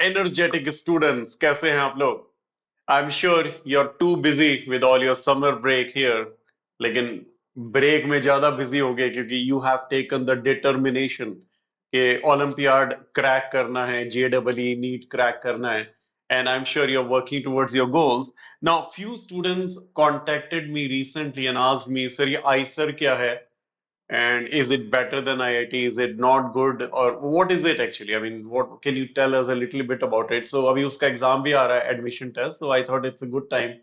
energetic students. कैसे हैं आप लोग? I'm sure you're too busy with all your summer break here. लेकिन ब्रेक में ज्यादा बिजी हो गए क्योंकि you have taken the determination कि ओलंपियाड क्रैक करना है, JEE नीट क्रैक करना है, and I'm sure you're working towards your goals. Now, few students contacted me recently and asked me, sir, ये IISer क्या है? And is it better than IIT? Is it not good? Or what is it actually? I mean, what can you tell us a little bit about it? So अभी उसका exam भी आ रहा है, admission test. So I thought it's a good time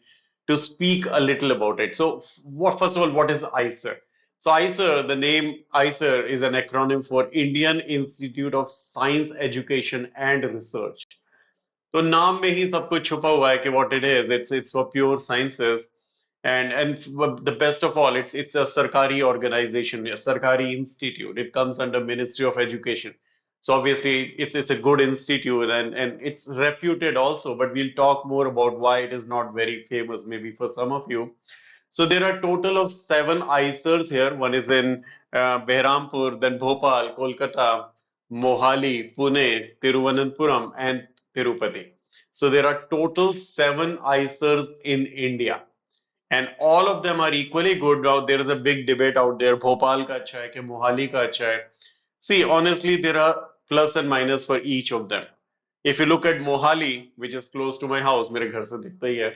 to speak a little about it. So what, first of all, what is IISer? So IISer, the name IISer is an acronym for Indian Institute of Science Education and Research. तो नाम में ही सब कुछ छुपा हुआ है कि what it is. It's for pure sciences. And the best of all, it's a sarkari organization, a sarkari institute. It comes under Ministry of Education. So obviously it's a good institute and it's reputed also, but we'll talk more about why it is not very famous, maybe for some of you. So there are total of 7 IISers here. One is in Behrampur, then Bhopal, Kolkata, Mohali, Pune, Tiruvananthapuram, and Tirupati. So there are total 7 IISers in India. And all of them are equally good. Now there is a big debate out there. Bhopal ka acha hai कि Mohali ka acha hai. See, honestly, there are plus and minus for each of them. If you look at Mohali, which is close to my house, मेरे घर से दिखता ही है.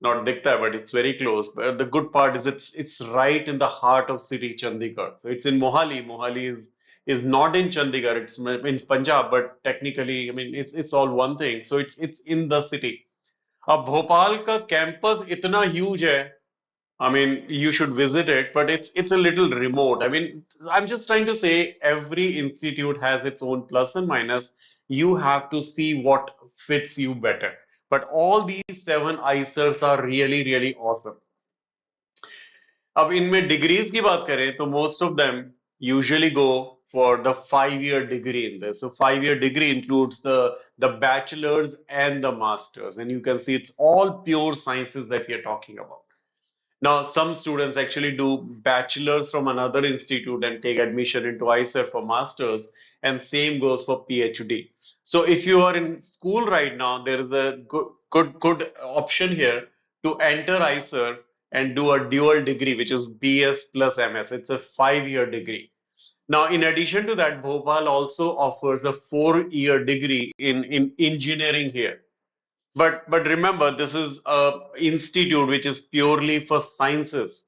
Not दिखता है, but it's very close. But the good part is it's right in the heart of city Chandigarh. So it's in Mohali. Mohali is not in Chandigarh. It's in Punjab, but technically, I mean, it's all one thing. So it's in the city. अब भोपाल का campus इतना huge है. I mean, you should visit it, but it's a little remote. I mean, I'm just trying to say every institute has its own plus and minus. You have to see what fits you better. But all these 7 IISers are really, really awesome. अब इनमें degrees की बात करें तो most of them usually go for the 5-year degree in this. So 5-year degree includes the bachelor's and the master's, and you can see it's all pure sciences that we are talking about. Now, some students actually do bachelor's from another institute and take admission into IISer for master's, and same goes for PhD. So, if you are in school right now, there is a good option here to enter IISer and do a dual degree, which is BS plus MS. It's a 5-year degree. Now, in addition to that, Bhopal also offers a 4-year degree in engineering here. But remember, this is a institute which is purely for sciences.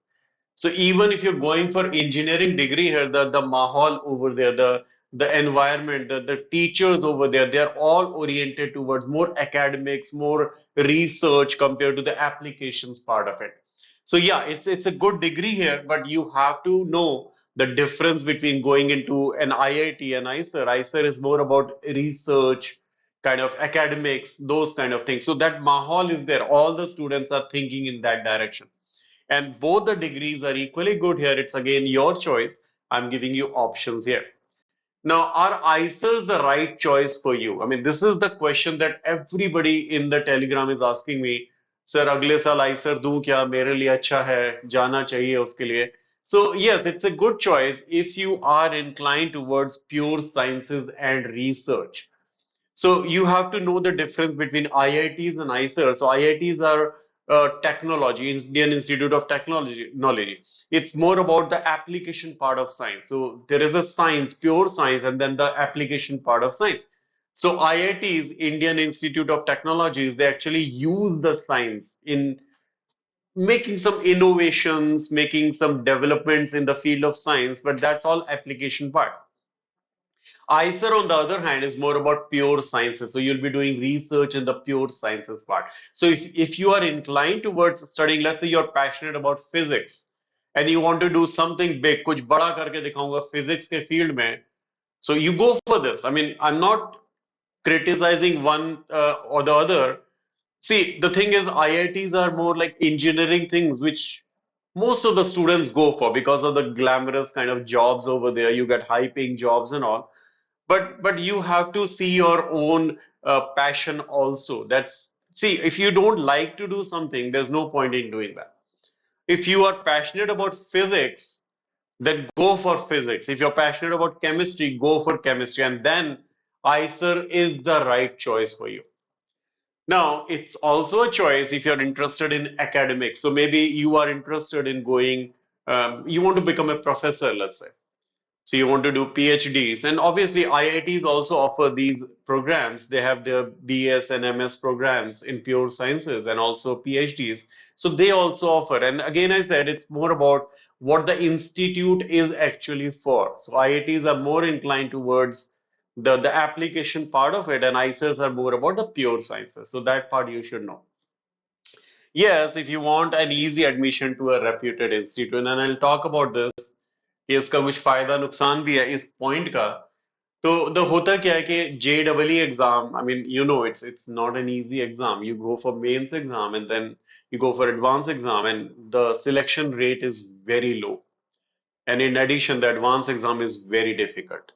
So even if you're going for engineering degree here, the mahal over there, the environment, the teachers over there, they're all oriented towards more academics, more research compared to the applications part of it. So yeah, it's a good degree here, but you have to know the difference between going into an IIT and IISer. IISer is more about research, kind of academics, those kind of things. So that mahal is there. All the students are thinking in that direction. And both the degrees are equally good here. It's again your choice. I'm giving you options here. Now, are IISers the right choice for you? I mean, this is the question that everybody in the Telegram is asking me. Sir, अगले साल IISer दूं क्या? मेरे लिए अच्छा है, जाना चाहिए उसके लिए. So yes, it's a good choice if you are inclined towards pure sciences and research. So you have to know the difference between IITs and IISer. So IITs are technology, Indian Institute of Technology knowledge. It's more about the application part of science. So there is a science, pure science, and then the application part of science. So IITs, Indian Institute of Technologies, they actually use the science in making some innovations, making some developments in the field of science, but that's all application part. IISer, on the other hand, is more about pure sciences. So you'll be doing research in the pure sciences part. So if you are inclined towards studying, let's say you're passionate about physics and you want to do something big, कुछ बड़ा करके दिखाऊंगा physics के field में, so you go for this. I mean, I'm not criticizing one or the other. See, the thing is, IITs are more like engineering things, which most of the students go for because of the glamorous kind of jobs over there. You get high paying jobs and all. But you have to see your own passion also. That's see, if you don't like to do something, there's no point in doing that. If you are passionate about physics, then go for physics. If you're passionate about chemistry, go for chemistry. And then IISer is the right choice for you. Now, it's also a choice if you're interested in academics. So maybe you are interested in going, you want to become a professor, let's say. So you want to do PhDs, and obviously IITs also offer these programs. They have their BS and MS programs in pure sciences and also PhDs. So they also offer. And again, I said it's more about what the institute is actually for. So IITs are more inclined towards the application part of it, and IISers are more about the pure sciences. So that part you should know. Yes, if you want an easy admission to a reputed institute, and I'll talk about this कि इसका कुछ फायदा नुकसान भी है इस point का तो द होता क्या है कि JEE exam I mean you know it's not an easy exam you go for mains exam and then you go for advanced exam and the selection rate is very low and in addition the advanced exam is very difficult.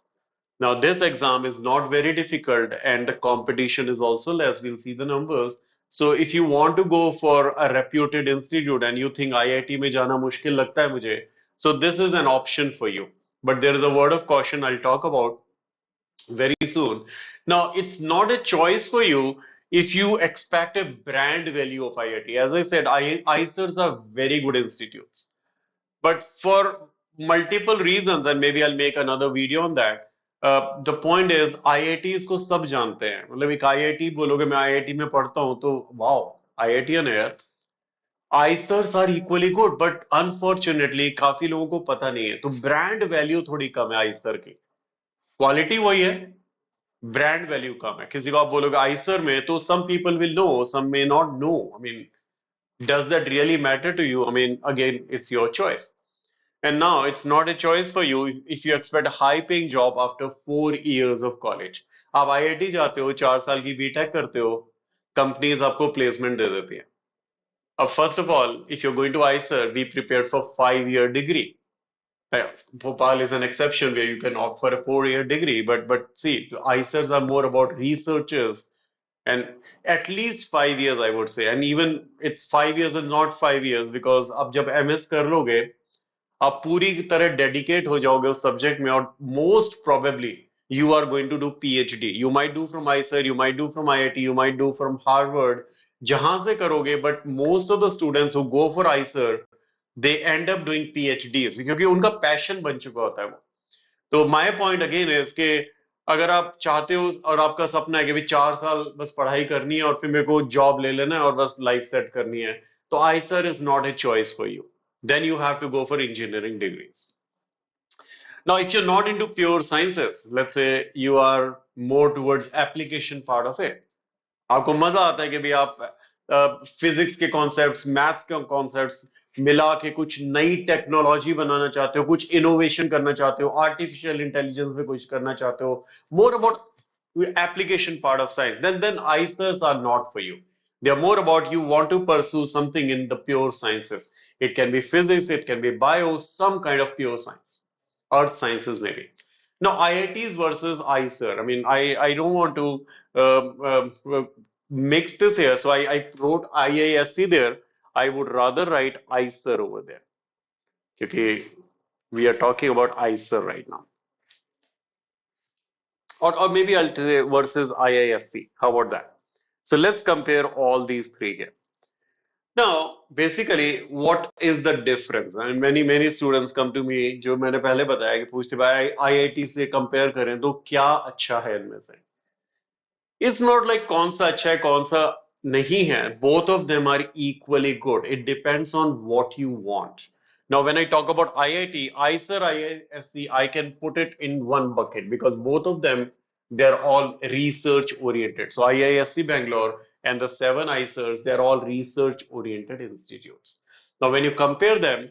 Now this exam is not very difficult and the competition is also less. We'll see the numbers. So if you want to go for a reputed institute and you think IIT में जाना मुश्किल लगता है मुझे, so this is an option for you. But there is a word of caution I'll talk about very soon. Now it's not a choice for you if you expect a brand value of IIT. As I said, IISers are very good institutes. But for multiple reasons, and maybe I'll make another video on that. The point is, IITs को सब जानते हैं. मतलब एक IIT बोलोगे मैं IIT में पढ़ता हूँ तो वाओ IITian है यार. IISers are equally good, but unfortunately काफी लोगों को पता नहीं है. तो ब्रांड वैल्यू थोड़ी कम है IISer की. क्वालिटी वही है, ब्रांड वैल्यू कम है. किसी को आप बोलोगे IISer में तो some people will know, some may not know. I mean, does that really matter to you? I mean, again, it's your choice. And now it's not a choice for you if you expect a high paying job after 4 years of college. आप IIT जाते हो 4 साल की BTech करते हो companies आपको placement दे देती हैं अब first of all if you going to IISer be prepared for 5 year degree. Bhopal is an exception where you can opt for a 4 year degree but see the IISers are more about researchers and at least 5 years I would say and even it's 5 years and not 5 years because अब जब MS कर लोगे आप पूरी तरह dedicate हो जाओगे उस सब्जेक्ट में और most probably you are going to do PhD. You might do from IISer, you might do from IIT, you might do from Harvard, जहां से करोगे but most of the students who go for IISer they end up doing PhDs क्योंकि उनका passion बन चुका होता है वो. तो माय पॉइंट अगेन है इसके अगर आप चाहते हो और आपका सपना है कि भाई 4 साल बस पढ़ाई करनी है और फिर मेरे को जॉब ले लेना है और बस लाइफ सेट करनी है तो IISer is not a choice for you. Then you have to go for engineering degrees. Now, if you're not into pure sciences, let's say you are more towards application part of it, आपको मजा आता है कि भाई आप physics के concepts maths के concepts मिला के कुछ नई टेक्नोलॉजी बनाना चाहते हो कुछ इनोवेशन करना चाहते हो आर्टिफिशियल इंटेलिजेंस में कुछ करना चाहते हो more about application part of science then IISers are not for you. They are more about you want to pursue something in the pure sciences. It can be physics, it can be bio, some kind of pure science, earth sciences maybe. Now IITs versus IISer. I mean, I don't want to mix this here. So I wrote IISc there. I would rather write IISer over there. Okay, we are talking about IISer right now. Or maybe I'll say versus IISc. How about that? So let's compare all these three here. Now, basically, what is the difference? And many students come to me, जो मैंने पहले बताया कि पूछते भाई IIT से compare करें तो क्या अच्छा है इनमें से? It's not like कौन सा अच्छा है कौन सा नहीं है. Both of them are equally good. It depends on what you want. Now, when I talk about IIT, IISer, IISc, I can put it in one bucket because both of them, they're all research oriented. So IISc Bangalore and the 7 IISers, they're all research oriented institutes. Now, when you compare them,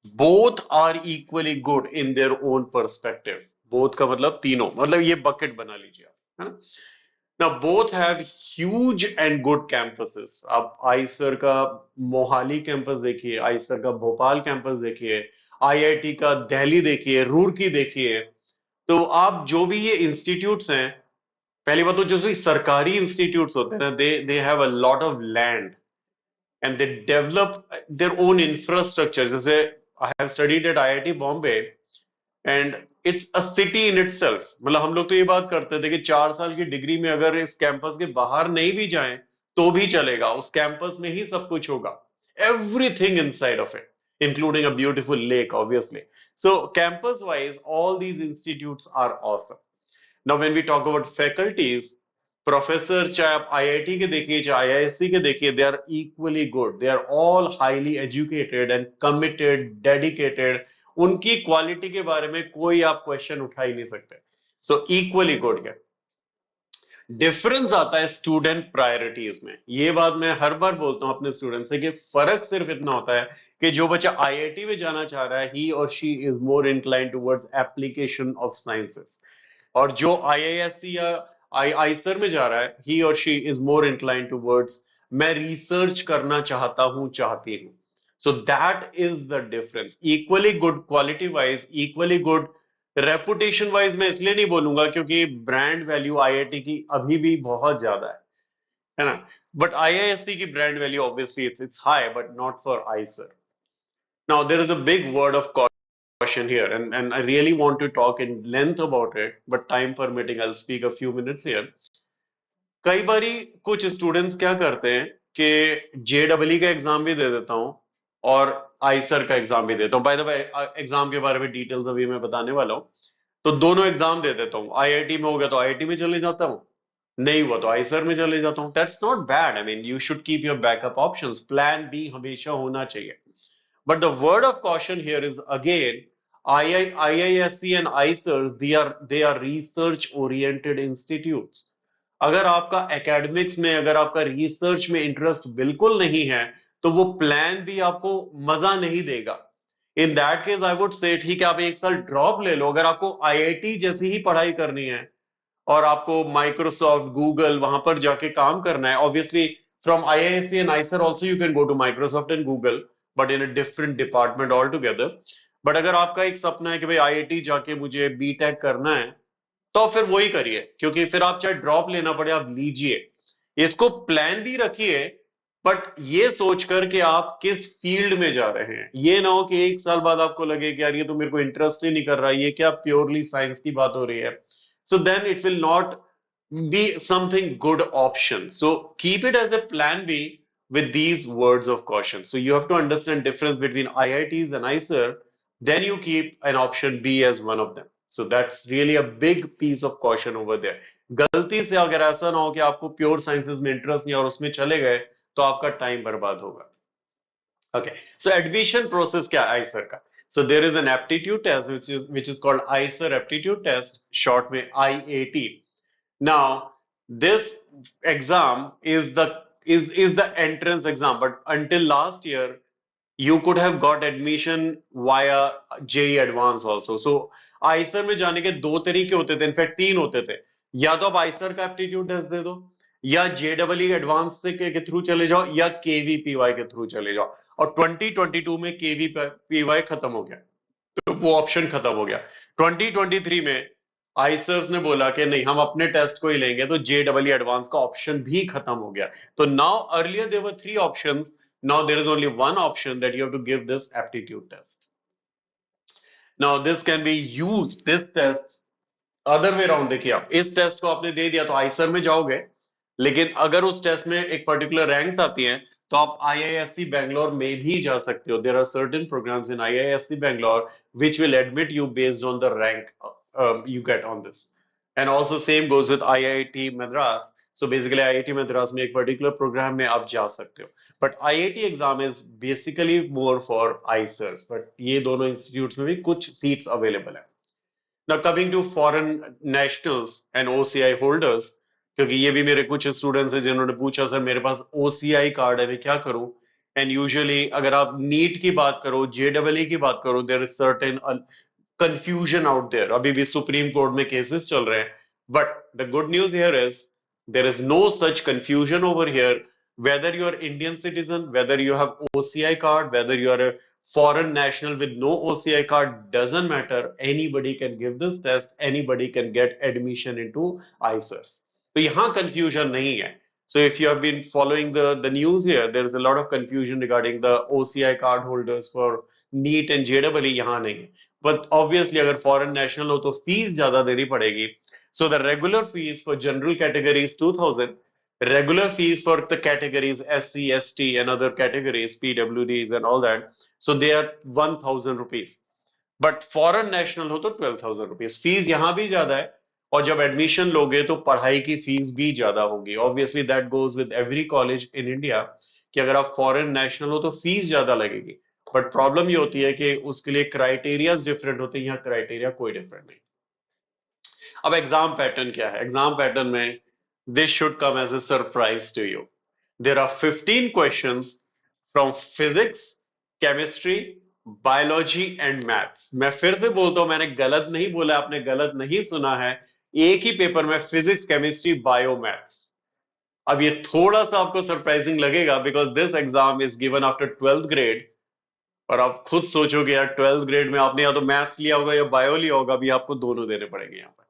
both are equally good in their own perspective. Both का मतलब तीनों मतलब ये bucket बना लीजिए आप है ना. Now both have huge and good campuses. आप IISer का मोहाली कैंपस देखिए, IISer का भोपाल कैंपस देखिए, IIT का दिल्ली देखिए, रुड़की देखिए. तो आप जो भी ये इंस्टीट्यूट्स हैं, पहली बात तो जो भी सरकारी इंस्टीट्यूट्स होते हैं ना, they have a lot of land and they develop their own infrastructure. जैसे I have studied at IIT Bombay and it's a city in itself. मतलब हम लोग तो ये बात करते थे कि 4 साल की डिग्री में अगर इस कैंपस के बाहर नहीं भी जाएं तो भी चलेगा, उस कैंपस में ही सब कुछ होगा, everything inside of it, including a beautiful lake obviously. So campus wise all these institutes are awesome. Now when we talk about faculties, professor चाहे आप आईआईटी के देखिए चाहे आईआईएससी के देखिए, they are equally good, they are all highly educated and committed, dedicated. उनकी quality के बारे में कोई आप क्वेश्चन उठा ही नहीं सकते। सो इक्वली गुड है। डिफरेंस आता है स्टूडेंट प्रायोरिटीज में। ये बात मैं हर बार बोलता हूं अपने स्टूडेंट से कि फर्क सिर्फ इतना होता है कि जो बच्चा आईआईटी में जाना चाह रहा है, ही और she is more inclined towards application of sciences, और जो आईआईएससी या आईआईसर में जा रहा है, ही और she is more inclined towards मैं रिसर्च करना चाहता हूं, चाहती हूं। So that is the difference. Equally good quality wise, equally good reputation wise मैं इसलिए नहीं बोलूंगा क्योंकि ब्रांड वैल्यू आईआईटी की अभी भी बहुत ज्यादा है ना? बट आईआईएससी की brand value obviously it's high, but not for IISER. Now there is a big word of caution here, and I really want to talk in length about it, but time permitting, I'll speak a few minutes here. कई बारी कुछ students क्या करते हैं कि JW का exam भी दे देता हूं और आईसर का एग्जाम भी देता हूं। बाय द वे एग्जाम के बारे में डिटेल्स अभी मैं बताने वाला हूं। तो दोनों एग्जाम दे देता हूं, आईआईटी में हो गया तो आईआईटी में चले जाता हूं, नहीं हुआ तो आईसर में चले जाता हूं। That's not bad, I mean you should keep your backup options, plan B हमेशा होना चाहिए। But the word of caution here is again, IISc and IISERs, they are research oriented institutes. अगर आपका एकेडमिक्स में, अगर आपका रिसर्च में interest बिल्कुल नहीं है, तो वो प्लान भी आपको मजा नहीं देगा। In that case I would say ठीक है, आप 1 साल ड्रॉप ले लो। अगर आपको आईआईटी जैसी ही पढ़ाई करनी है और आपको माइक्रोसॉफ्ट, गूगल वहां पर जाके काम करना है, obviously from IISc and IISER also you can go to Microsoft and Google, but in a different department all together. बट अगर आपका एक सपना है कि भाई आईआईटी जाके मुझे बीटेक करना है, तो फिर वही करिए, क्योंकि फिर आप चाहे ड्रॉप लेना पड़े आप लीजिए। इसको प्लान भी रखिए, बट ये सोचकर कि आप किस फील्ड में जा रहे हैं। ये ना हो कि 1 साल बाद आपको लगे कि यार ये तो मेरे को इंटरेस्ट ही नहीं कर रहा, ये क्या प्योरली साइंस की बात हो रही है। So then it will not be something good option. So keep it as a plan B with these words of caution. So you have to understand difference between IITs and IISer. Then you keep an option B as one of them. So that's really a big piece of caution over there. गलती से अगर ऐसा ना हो कि आपको pure sciences में interest नहीं और उसमें चले गए तो आपका टाइम बर्बाद होगा। Okay, so admission process क्या है IISer का? So there is an aptitude test which is called IISer aptitude test, short में IAT. Now, this exam is the entrance exam, but until last year, you could have got admission via JEE Advanced also. So, Eicher में जाने के दो तरीके होते थे, in fact तीन होते थे। या तो आप आइसर का एप्टीट्यूड टेस्ट दे दो, या जेडब्ल्यू एडवांस से के थ्रू चले जाओ, या केवीपीवाई के थ्रू चले जाओ। और 2022 में केवीपीवाई खत्म हो गया, तो वो ऑप्शन खत्म हो गया। 2023 में आइसर्स ने बोला कि नहीं, हम अपने टेस्ट को ही लेंगे, तो जेडब्ल्यू एडवांस का ऑप्शन भी खत्म हो गया। तो now earlier there were 3 options, now there is only one option that you have to give this aptitude test. Now this can be used, this test other way round. देखिए, आप इस test को आपने दे दिया तो आईसर में जाओगे, लेकिन अगर उस टेस्ट में एक पर्टिकुलर रैंक्स आती हैं तो आप आईआईएससी बैंगलोर में भी जा सकते हो। There are certain programs in IISc Bangalore which will admit you based on the rank you get on this, and also same goes with IIT Madras. So basically IIT Madras में एक particular program में आप जा सकते हो, but IIT exam is basically more for IISERs, but ये दोनों institutes में भी कुछ seats available है। Now coming to foreign nationals and OCI holders, क्योंकि ये भी मेरे कुछ स्टूडेंट्स हैं जिन्होंने पूछा सर मेरे पास OCI कार्ड है, मैं क्या करूं? एंड यूजुअली अगर आप नीट की बात करो, जेडब्ल्यू की बात करो, there is certain confusion out there. अभी भी सुप्रीम कोर्ट में केसेस चल रहे हैं, but the good news here is there is no such confusion over here. Whether you are Indian citizen, whether you have OCI card, whether you are a foreign national with no OCI card, doesn't matter. Anybody can give this test. Anybody can get admission into IISERs. तो यहाँ confusion नहीं है. So if you have been following the news here, there is a lot of confusion regarding the OCI card holders for NEET and JEE. यहाँ नहीं है. But obviously अगर foreign national हो तो फीस ज्यादा देनी पड़ेगी. So the regular fees for general categories 2000, regular fees for the categories SC, ST and other categories, PWDs and all that. So they are 1000 rupees. But foreign national हो तो 12,000 rupees. Fees यहां भी ज्यादा है, और जब एडमिशन लोगे तो पढ़ाई की फीस भी ज्यादा होगी. Obviously that goes with every college in India कि अगर आप फॉरेन नेशनल हो तो फीस ज्यादा लगेगी. बट प्रॉब्लम ये होती है कि उसके लिए क्राइटेरियाज डिफरेंट होते हैं, यहाँ क्राइटेरिया कोई डिफरेंट नहीं. अब एग्जाम पैटर्न क्या है? एग्जाम पैटर्न में this should come as a surprise to you. There are 15 questions from physics, chemistry, biology and maths. मैं फिर से बोलता हूं, मैंने गलत नहीं बोला, आपने गलत नहीं सुना है. एक ही पेपर में फिजिक्स, केमिस्ट्री, बायो, मैथ्स. अब ये थोड़ा सा आपको सरप्राइजिंग लगेगा because this exam is given after 12th grade. और आप खुद सोचोगे यार 12th ग्रेड में आपने या तो मैथ्स लिया होगा या बायो लिया होगा, अभी आपको दोनों देने पड़ेंगे यहाँ पर.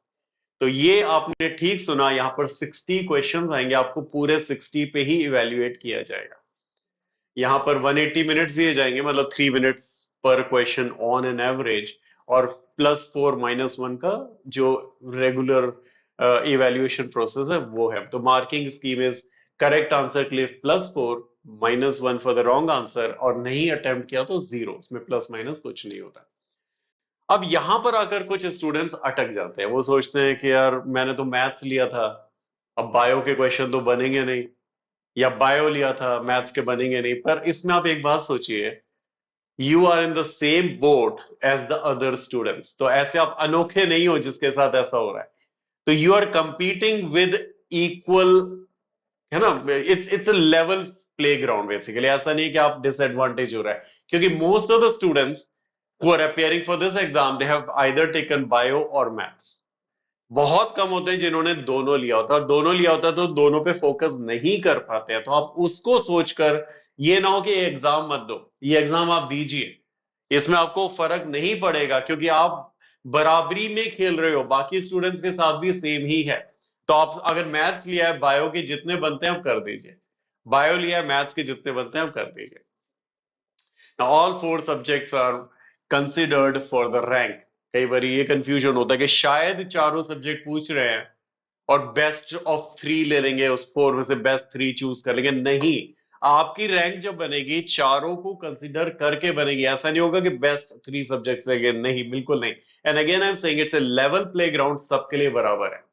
तो ये आपने ठीक सुना, यहाँ पर 60 क्वेश्चंस आएंगे, आपको पूरे 60 पे ही इवेल्युएट किया जाएगा. यहाँ पर 180 मिनट्स दिए जाएंगे, मतलब 3 मिनट्स पर क्वेश्चन ऑन एन एवरेज, और +4 -1 का जो रेगुलर इवेल्युएशन प्रोसेस है वो है. तो marking scheme is correct answer के लिए +4, -1 फॉर द रॉन्ग आंसर, और नहीं अटेम्प्ट किया तो 0. इसमें प्लस माइनस कुछ नहीं होता. अब यहां पर आकर कुछ स्टूडेंट्स अटक जाते हैं. वो सोचते हैं कि यार मैंने तो मैथ्स लिया था, अब बायो के क्वेश्चन तो बनेंगे नहीं, या बायो लिया था मैथ्स के बनेंगे नहीं. पर इसमें आप एक बात सोचिए, you are in the same boat as the other students. तो ऐसे आप अनोखे नहीं हो जिसके साथ ऐसा हो रहा है. तो you are competing with equal, है ना. It's a level play ground basically. ऐसा नहीं कि आप डिसएडवांटेज हो रहा है, क्योंकि most of the students who are appearing for this exam, they have either taken bio or maths. बहुत कम होते हैं जिन्होंने दोनों लिया होता है, और दोनों लिया होता है तो दोनों पे फोकस नहीं कर पाते हैं. तो आप उसको सोचकर ये ना हो कि ये एग्जाम मत दो, ये एग्जाम आप दीजिए, इसमें आपको फर्क नहीं पड़ेगा क्योंकि आप बराबरी में खेल रहे हो, बाकी स्टूडेंट्स के साथ भी सेम ही है. तो आप अगर मैथ्स लिया है, बायो के जितने बनते हैं आप कर दीजिए, बायो लिया है मैथ्स के जितने बनते हैं आप कर दीजिए. Now, all four subjects are considered for the rank. कई बार ये कंफ्यूजन होता है कि शायद चारों सब्जेक्ट पूछ रहे हैं और बेस्ट ऑफ 3 ले लेंगे, उस 4 में से बेस्ट 3 चूज कर लेंगे. नहीं, आपकी रैंक जब बनेगी चारों को कंसिडर करके बनेगी. ऐसा नहीं होगा कि बेस्ट 3 सब्जेक्ट्स लेंगे, नहीं, बिल्कुल नहीं. And again I am saying it's a level play ground, सबके लिए बराबर है.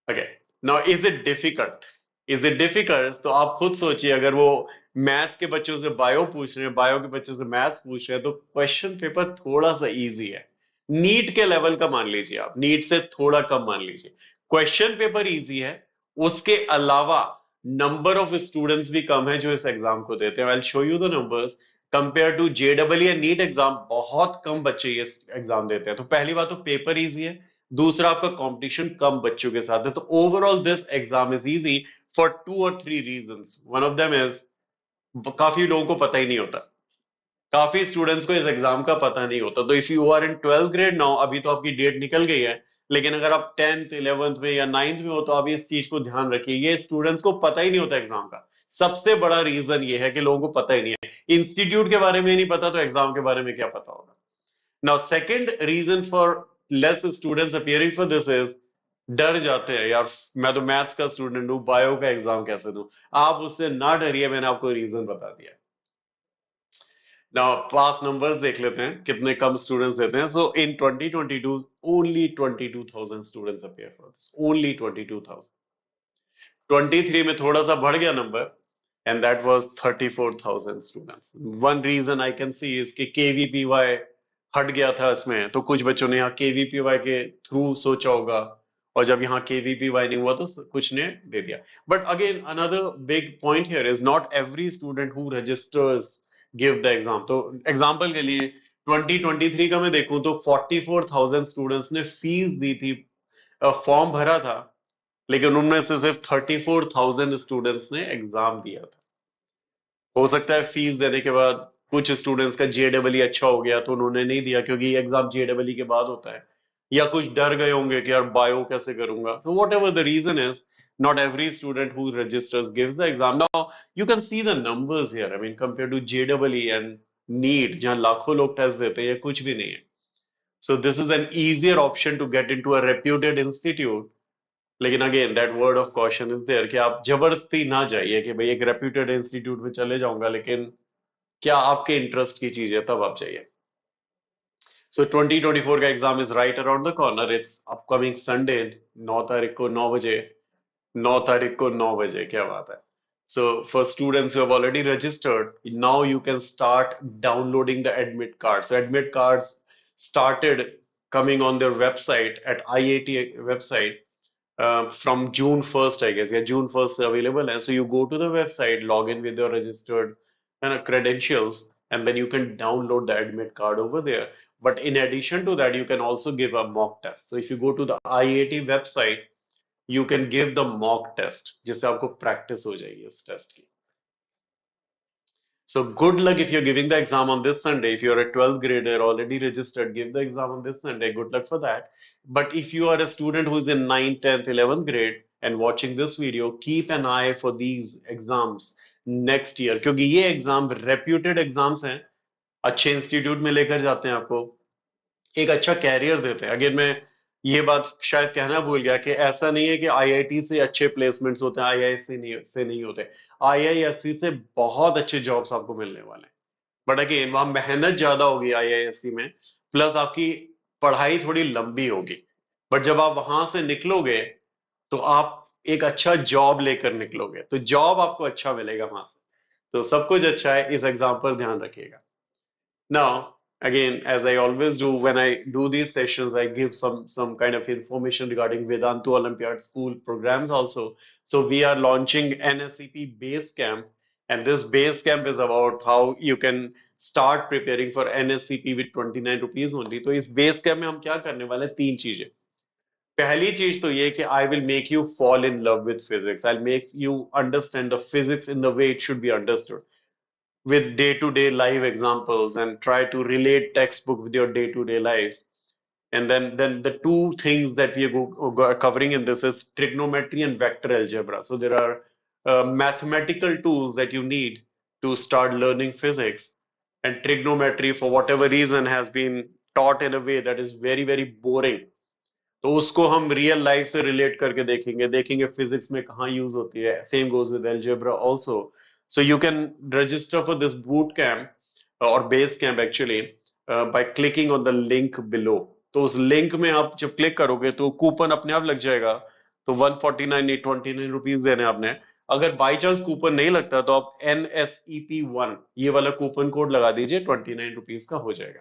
Okay, now is it difficult? Is it difficult? तो आप खुद सोचिए, अगर वो मैथ्स के बच्चों से बायो पूछ रहे हैं, बायो के बच्चों से मैथ्स पूछ रहे हैं, तो क्वेश्चन पेपर थोड़ा सा इजी है. नीट के लेवल का मान लीजिए, आप नीट से थोड़ा कम मान लीजिए. क्वेश्चन पेपर इजी है, उसके अलावा नंबर ऑफ स्टूडेंट्स भी कम है जो इस एग्जाम को देते हैं. I will show you the numbers. Compare to जेडबल या नीट एग्जाम, बहुत कम बच्चे ये एग्जाम देते हैं. तो पहली बात तो पेपर इजी है, दूसरा आपका कंपटीशन कम बच्चों के साथ है. तो overall this exam is easy for 2 or 3 reasons. One of them is काफी लोगों को पता ही नहीं होता, काफी स्टूडेंट्स को इस एग्जाम का पता नहीं होता. तो if you are in 12th grade now, अभी तो आपकी डेट निकल गई है, लेकिन अगर आप 10th 11th में या 9th में हो तो आप इस चीज को ध्यान रखिए, ये स्टूडेंट्स को पता ही नहीं होता एग्जाम का. सबसे बड़ा रीजन ये है कि लोगों को पता ही नहीं है. इंस्टीट्यूट के बारे में ही नहीं पता तो एग्जाम के बारे में क्या पता होगा. Now second reason for less students appearing for this is, डर जाते हैं, यार मैं तो मैथ्स का स्टूडेंट हूँ, बायो का एग्जाम कैसे दूं. आप उससे ना डरिए, मैंने आपको रीजन बता दिया. नाउ पास नंबर्स देख लेते हैं, कितने कम स्टूडेंट्स देते हैं. So in 2022 only 22,000 students appear for this, only 22,000. 23 में थोड़ा सा बढ़ गया नंबर, and that was 34,000 students. One reason I can see is कि केवीपीवाई हट गया था इसमें, तो कुछ बच्चों ने यहाँ केवीपीवाई के थ्रू सोचा होगा, और जब यहाँ केवीपीवाई नहीं हुआ तो कुछ ने दे दिया. But again another big point here is not every student who registers give the exam. तो एग्जाम्पल के लिए 2023 का मैं देखूं तो 44,000 स्टूडेंट्स ने फीस दी थी, फॉर्म भरा था, लेकिन उनमें से सिर्फ 34,000 स्टूडेंट्स ने एग्जाम दिया था. हो सकता है फीस देने के बाद कुछ स्टूडेंट्स का जेडबल अच्छा हो गया तो उन्होंने नहीं दिया, क्योंकि ये एग्जाम जेडबल के बाद होता है, या कुछ डर गए होंगे कि यार बायो कैसे करूंगा. So whatever the reason is, not every student who registers gives the exam. Now you can see the numbers here. I mean, compared to JEE and NEET, जहां लाखों लोग टेस्ट देते हैं, ये कुछ भी नहीं है. So this is an easier option to get into a reputed institute. लेकिन again that word of caution is there कि आप जबरदस्ती ना जाइए कि भाई एक रेप्यूटेड इंस्टीट्यूट में चले जाऊंगा, लेकिन क्या आपके इंटरेस्ट की चीज है तब आप जाइए. सो 2024 का exam is right around the corner. It's upcoming Sunday, 9 तारीख को 9 बजे. 9 तारीख को 9 बजे, क्या बात है. So for students who have already registered, now you can start downloading the admit cards. So admit cards started coming on their website at IIT website from June 1st, I guess. Yeah, June 1st available. And so you go to the website, log in with your registered credentials, and then you can download the admit card over there. But in addition to that, you can also give a mock test. So if you go to the IIT website, you can give the mock test, जिससे आपको practice हो जाएगी उस test की. So good luck if you're giving the exam on this Sunday. If you're a 12th grader already registered, give the exam on this Sunday. Good luck for that. But if you are a student who's in 9th, 10th, 11th grade and watching this video, keep an eye for these exams next year. क्योंकि ये exam reputed exams हैं, अच्छे institute में लेकर जाते हैं आपको, एक अच्छा कैरियर देते हैं. अगेन मैं ये बात शायद कहना भूल गया कि ऐसा नहीं है कि आईआईटी से अच्छे प्लेसमेंट्स होते हैं, आईआईएससी से नहीं होते. आईआईएससी से बहुत अच्छे जॉब्स आपको मिलने वाले हैं. बट अगेन वहां मेहनत ज्यादा होगी आईआईएससी में, प्लस आपकी पढ़ाई थोड़ी लंबी होगी. बट जब आप वहां से निकलोगे तो आप एक अच्छा जॉब लेकर निकलोगे, तो जॉब आपको अच्छा मिलेगा वहां से. तो सब कुछ अच्छा है, इस एग्जाम पर ध्यान रखिएगा. Now, again, as I always do when I do these sessions, I give some kind of information regarding Vedantu Olympiad school programs also. So we are launching NSCP base camp, and this base camp is about how you can start preparing for NSCP with 29 rupees only. तो इस base camp में हम क्या करने वाले हैं, तीन चीजें. पहली चीज तो ये कि I will make you fall in love with physics. I'll make you understand the physics in the way it should be understood, with day-to-day live examples, and try to relate textbook with your day-to-day life. And then the two things that we are covering in this is trigonometry and vector algebra. So there are mathematical tools that you need to start learning physics. And trigonometry, for whatever reason, has been taught in a way that is very, very boring. तो उसको हम real life से relate करके देखेंगे, देखेंगे physics में कहाँ use होती है. Same goes with algebra also. So you can register for this boot camp और base camp actually by clicking on the link below. तो उस लिंक में आप जब क्लिक करोगे तो कूपन अपने आप लग जाएगा. तो 149 देने आपने. अगर बाई चांस कूपन नहीं लगता तो आप NSEP1 ये वाला कूपन कोड लगा दीजिए, 29 रुपीज का हो जाएगा.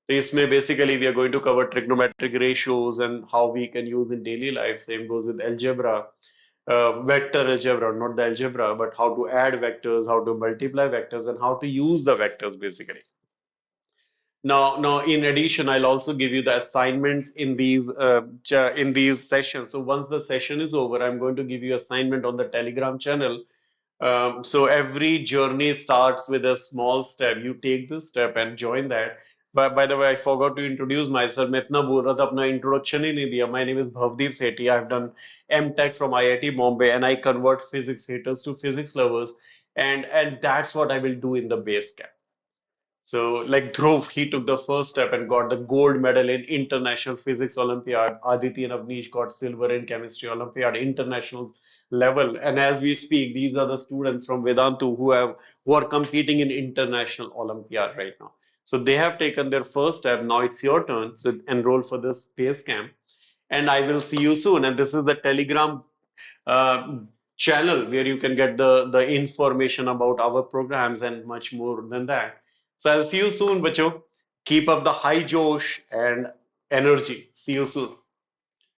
तो इसमें basically we are going to cover trigonometric ratios and how we can use in daily life. Same goes with algebra, vector algebra, not the algebra, but how to add vectors, how to multiply vectors, and how to use the vectors basically. Now, in addition, I'll also give you the assignments in these sessions. So once the session is over, I'm going to give you assignment on the Telegram channel. So every journey starts with a small step. You take this step and join that. But by the way, I forgot to introduce myself. मैं इतना बोल रहा था, अपना introduction ही नहीं दिया. My name is Bhavdeep Sethi. I've done M.Tech from IIT Bombay, and I convert physics haters to physics lovers. And that's what I will do in the base camp. So, like Dhruv, he took the first step and got the gold medal in International Physics Olympiad. Aditi and Avnish got silver in Chemistry Olympiad, international level. And as we speak, these are the students from Vedantu who are competing in International Olympiad right now. So they have taken their first step. Now it's your turn. So enroll for this base camp. And I will see you soon. And this is the Telegram uh, channel where you can get the information about our programs and much more than that. So I'll see you soon, bacho. Keep up the high josh and energy. See you soon.